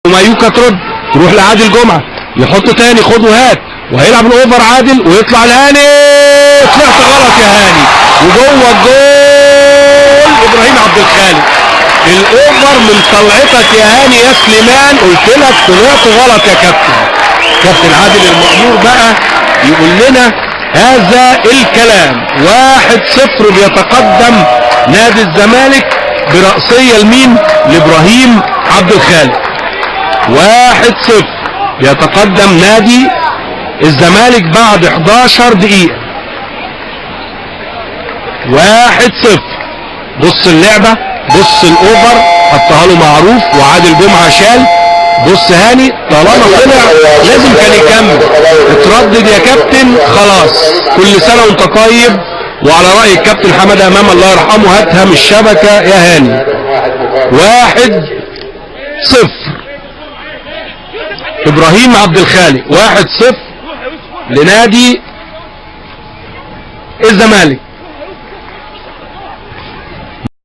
ومايوكا ترد تروح لعادل جمعه يحط تاني خد وهات وهيلعب الاوفر عادل ويطلع لهاني. طلعت غلط يا هاني وجوه الجول ابراهيم عبد الخالق. الاوفر من طلعتك يا هاني يا سليمان. قلت لك طلعت غلط يا كابتن. كابتن عادل المأمور بقى يقول لنا هذا الكلام. 1-0 بيتقدم نادي الزمالك برأسية لمين؟ لابراهيم عبد الخالق. 1-0 يتقدم نادي الزمالك بعد 11 دقيقة. 1-0. بص اللعبة بص الاوفر حطها له معروف وعادل جمعة شال. بص هاني طالما طلع لازم كان يكمل. اتردد يا كابتن خلاص. كل سنة وانت طيب. وعلى رأي الكابتن حمد امام الله يرحمه هاتها من الشبكة يا هاني. 1-0 ابراهيم عبد الخالق. 1-0 لنادي الزمالك.